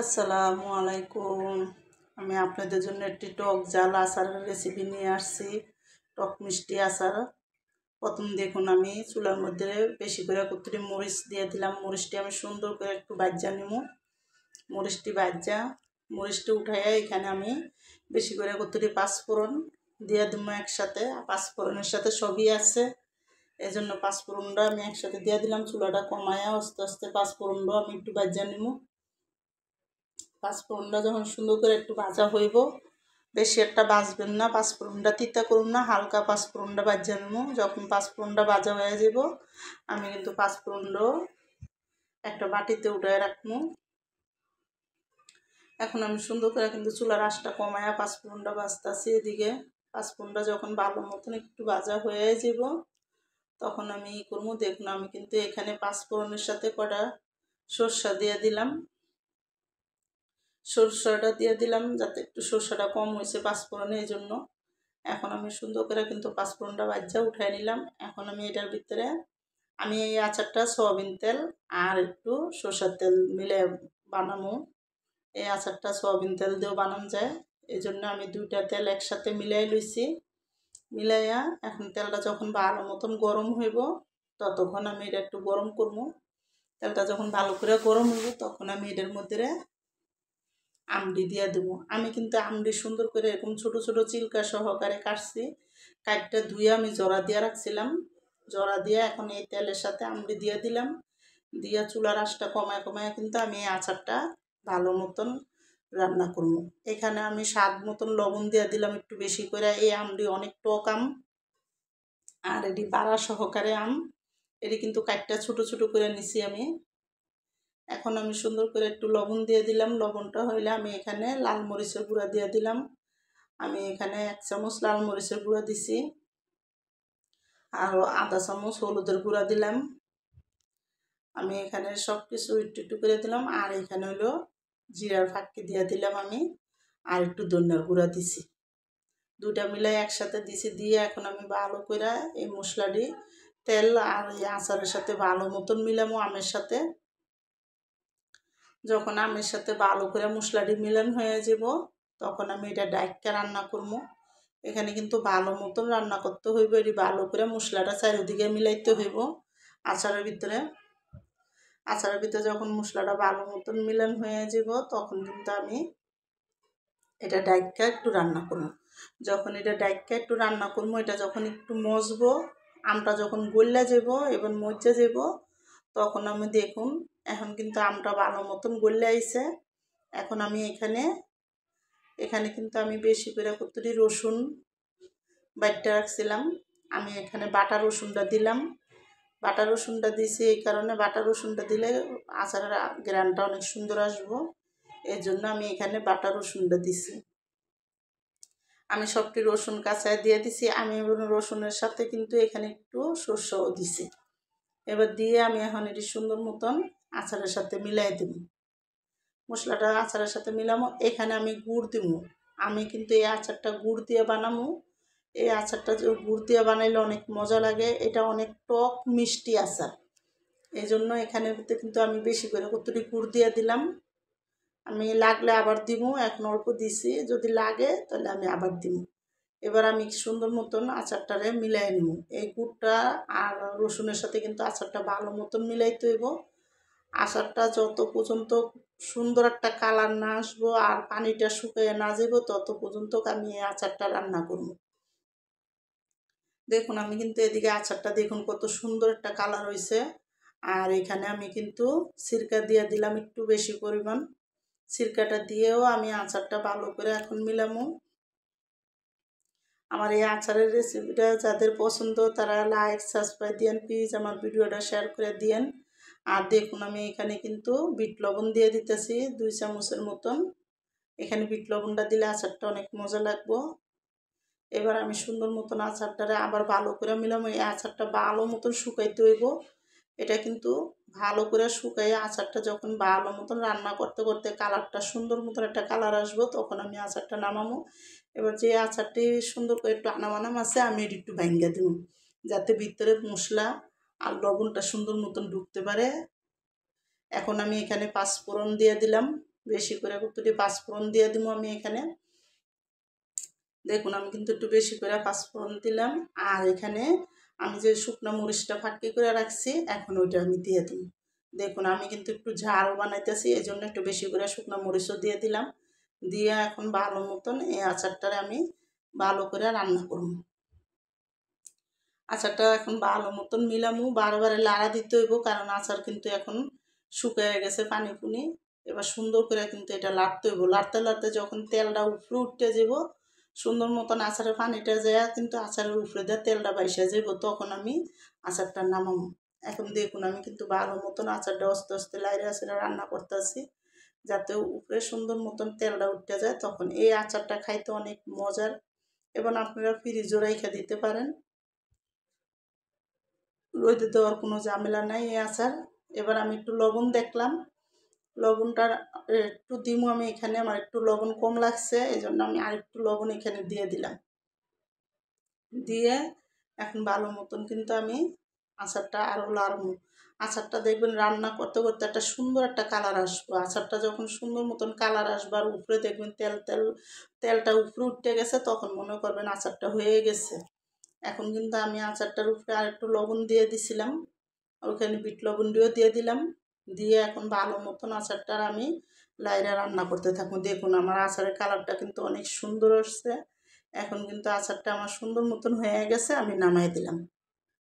আসসালামু আলাইকুম। আমি আপনাদের জন্য একটি টক ঝাল আচারের রেসিপি নিয়ে আসছি। টক মিষ্টি আচার। প্রথম দেখুন আমি চুলার মধ্যে বেশি করে কতটি মরিচ দিয়ে দিলাম। মরিচটি আমি সুন্দর করে একটু ভাজা নিব। মরিচটি উঠাইয়া এখানে আমি বেশি করে কতটি পাঁচফোড়ন দিয়ে দিব একসাথে। পাঁচফোড়নের সাথে সবই আছে, এই জন্য পাঁচফোড়নটা আমি একসাথে দিয়ে দিলাম। চুলাটা কমায়া আস্তে আস্তে পাঁচফোড়নটাও আমি একটু ভাজা নিব। পাঁচফোড়নটা যখন সুন্দর করে একটু ভাজা হইব, বেশি একটা ভাজবেন না, পাঁচফোড়নটা তিতা করুন না, হালকা পাঁচফোড়নটা ভাজা নেব। যখন পাঁচফোড়নটা ভাজা হয়ে যাব, আমি কিন্তু পাঁচফোড়নটাও একটা বাটিতে উঠায় রাখবো। এখন আমি সুন্দর করে কিন্তু চুলার আঁচটা কমায়া পাঁচফোড়নটা ভাজতেছি। এদিকে পাঁচফোড়নটা যখন ভালো মতন একটু ভাজা হয়ে যাব, তখন আমি করবো। দেখুন আমি কিন্তু এখানে পাঁচফোড়নের সাথে কটা সরষা দিয়ে দিলাম। সরষাটা দিয়ে দিলাম যাতে একটু সরষাটা কম হয়েছে পাঁচফোড়নে, এই জন্য। এখন আমি সুন্দর করে কিন্তু পাঁচফোড়নটা ভাজা উঠাই নিলাম। এখন আমি এটার ভিতরে আমি এই আচারটা সয়াবিন তেল আর একটু সরষার তেল মিলে বানাবো। এই আচারটা সয়াবিন তেল দিয়েও বানানো যায়, এই জন্য আমি দুইটা তেল একসাথে মিলাই লইছি। মিলাইয়া এখন তেলটা যখন ভালো মতন গরম হইব, ততক্ষণ আমি এটা একটু গরম করবো। তেলটা যখন ভালো করে গরম হইব, তখন আমি এটার মধ্যে আমড়ি দিয়ে দেবো। আমি কিন্তু আমড়ি সুন্দর করে এরকম ছোট ছোট চিলকা সহকারে কাটছি। কাটটা ধুয়ে আমি জড়া দিয়ে রাখছিলাম। জড়া দিয়ে এখন এই তেলের সাথে আমড়ি দিয়ে দিলাম। দিয়ে চুলার আঁচটা কমায় কমায় কিন্তু আমি এই আচারটা ভালো মতন রান্না করব। এখানে আমি স্বাদ মতন লবণ দিয়ে দিলাম একটু বেশি করে। এই আমড়ি অনেক টক আম, আর এটি বাড়া সহকারে আম। এটি কিন্তু কাটটা ছোট ছোট করে নিছি আমি। এখন আমি সুন্দর করে একটু লবণ দিয়ে দিলাম। লবণটা হইলে আমি এখানে লাল মরিচের গুঁড়া দিয়ে দিলাম। আমি এখানে 1 চামচ লাল মরিচের গুঁড়া দিছি, আর আধা চামচ হলুদের গুঁড়া দিলাম। আমি এখানে সব কিছু একটু একটু করে দিলাম। আর এখানে হলো জিরার ফাঁকি দিয়ে দিলাম আমি, আর একটু ধনিয়ার গুঁড়া দিছি। দুটা মিলাই একসাথে দিছি। দিয়ে এখন আমি ভালো করে এই মশলাটি তেল আর এই আচারের সাথে ভালো মতন মিলামো আমের সাথে। যখন আমের সাথে ভালো করে মশলাটি মিলন হয়ে যাব, তখন আমি এটা ডাইক্কা রান্না করবো। এখানে কিন্তু ভালো মতন রান্না করতে হইব। এটি ভালো করে মশলাটা চারিদিকে মিলাইতে হইব আচারের ভিতরে। আচারের ভিতরে যখন মশলাটা ভালো মতন মিলন হয়ে যাব, তখন কিন্তু আমি এটা ডাইক্কা একটু রান্না করবো। যখন এটা ডাইক্কা একটু রান্না করবো, এটা যখন একটু মজবো, আমটা যখন গলে যাব এবং মজে যাব, তখন আমি দেখুন এখন কিন্তু আমটা ভালো মতন গলে আইছে। এখন আমি এখানে কিন্তু আমি বেশি করে কতটি রসুন বাটতে রাখছিলাম। আমি এখানে বাটা রসুনটা দিলাম। বাটা রসুনটা দিয়েছি এই কারণে, বাটা রসুনটা দিলে আচারের গ্রানটা অনেক সুন্দর আসবো, এই জন্য আমি এখানে বাটা রসুনটা দিছি। আমি সবটি রসুন কাঁচায় দিয়ে দিছি। আমি রসুনের সাথে কিন্তু এখানে একটু সরষেও দিছি। এবার দিয়ে আমি এখন এটি সুন্দর মতন আচারের সাথে মিলাই দেব। মশলাটা আচারের সাথে মিলামো। এখানে আমি গুড় দিব। আমি কিন্তু এই আচারটা গুড় দিয়ে বানাবো। এই আচারটা গুড় দিয়ে বানাইলে অনেক মজা লাগে। এটা অনেক টক মিষ্টি আচার, এই জন্য এখানে কিন্তু আমি বেশি করে কতটি গুড় দিয়ে দিলাম। আমি লাগলে আবার দিব, এখন অল্প দিছি, যদি লাগে তাহলে আমি আবার দিব। এবার আমি সুন্দর মতন আচারটারে মিলাই নিব। এই গুড়টা আর রসুনের সাথে কিন্তু আচারটা ভালো মতন মিলাইতে হইব। আচারটা যত পর্যন্ত সুন্দর একটা কালার না আসবো আর পানিটা শুকিয়ে না যাব, তত পর্যন্ত আমি এই আচারটা রান্না করব। দেখুন আমি কিন্তু এদিকে আচারটা দেখুন কত সুন্দর একটা কালার হয়েছে। আর এখানে আমি কিন্তু সিরকা দিয়ে দিলাম একটু বেশি পরিমাণ। সিরকাটা দিয়েও আমি আচারটা ভালো করে এখন মিলামো। আমার এই আচারের রেসিপিটা যাদের পছন্দ তারা লাইক সাবস্ক্রাইব দিয়েন, প্লিজ আমার ভিডিওটা শেয়ার করে দিয়েন। আর দেখুন আমি এখানে কিন্তু বিট লবণ দিয়ে দিতেছি 2 চামচের মতন। এখানে বিট লবণটা দিলে আচারটা অনেক মজা লাগবো। এবার আমি সুন্দর মতন আচারটারে আবার ভালো করে মিলাম। এই আচারটা ভালো মতন শুকাইতে হইব। এটা কিন্তু ভালো করে শুকাই আচারটা যখন ভালো মতন রান্না করতে করতে কালারটা সুন্দর মতন একটা কালার আসবো, তখন আমি আচারটা নামাবো। এবার যে আচারটি সুন্দর করে একটু আনাম আছে, আমি এটি একটু ভাঙ্গা দেব, যাতে ভিতরে মশলা আর লবণটা সুন্দর মতন ঢুকতে পারে। এখন আমি এখানে পাঁচফোড়ন দিয়ে দিলাম, বেশি করে একটু পাঁচফোড়ন দিয়ে দিব আমি এখানে। দেখুন আমি কিন্তু একটু বেশি করে পাঁচফোড়ন দিলাম। আর এখানে আমি যে শুকনো মরিচটা ফাঁকি করে রাখছি এখন ওইটা আমি দিয়ে দিই। দেখুন আমি কিন্তু একটু ঝাল বানাইতেছি, এই জন্য একটু বেশি করে শুকনো মরিচও দিয়ে দিলাম। দিয়ে এখন ভালো মতন এই আচারটারে আমি ভালো করে রান্না করব। আচারটা এখন ভালো মতন মিলামু, বারবার লাড়া দিতে হইব, কারণ আচার কিন্তু এখন শুকিয়ে গেছে পানি পুনি। এবার সুন্দর করে কিন্তু এটা লাড়তে হইব। লাড়তে লাড়তে যখন তেলটা উপরে উঠতে যাব, সুন্দর মতন আচারের পানিটা যায় কিন্তু আচারের উপরে দিয়ে তেলটা বাইসা যাব, তখন আমি আচারটা নামাবো। এখন দেখুন আমি কিন্তু ভালো মতন আচারটা আস্তে আস্তে লাইরে আচারে রান্না করতেছি, যাতে উপরে সুন্দর মতন তেলটা উঠতে যায়। তখন এই আচারটা খাইতে অনেক মজার, এবং আপনারা ফ্রিজও রেখে দিতে পারেন, রোদে দেওয়ার কোনো ঝামেলা নাই এই আচার। এবার আমি একটু লবণ দেখলাম, লবণটা একটু দিমু আমি এখানে, আমার একটু লবণ কম লাগছে, এই জন্য আমি আরেকটু লবণ এখানে দিয়ে দিলাম। দিয়ে এখন ভালো মতন কিন্তু আমি আচারটা আরও লাড়বো। আচারটা দেখবেন রান্না করতে করতে একটা সুন্দর একটা কালার আসবে। আচারটা যখন সুন্দর মতন কালার আসবে আর উপরে দেখবেন তেলটা উপরে উঠে গেছে, তখন মনে করবেন আচারটা হয়ে গেছে। এখন কিন্তু আমি আচারটার উপরে আরেকটু লবণ দিয়ে দিছিলাম, ওখানে বিট লবণ দিয়ে দিলাম। দিয়ে এখন ভালো মতন আচারটার আমি লাইরা রান্না করতে থাকবো। দেখুন আমার আচারের কালারটা কিন্তু অনেক সুন্দর আসছে। এখন কিন্তু আচারটা আমার সুন্দর মতন হয়ে গেছে, আমি নামাই দিলাম।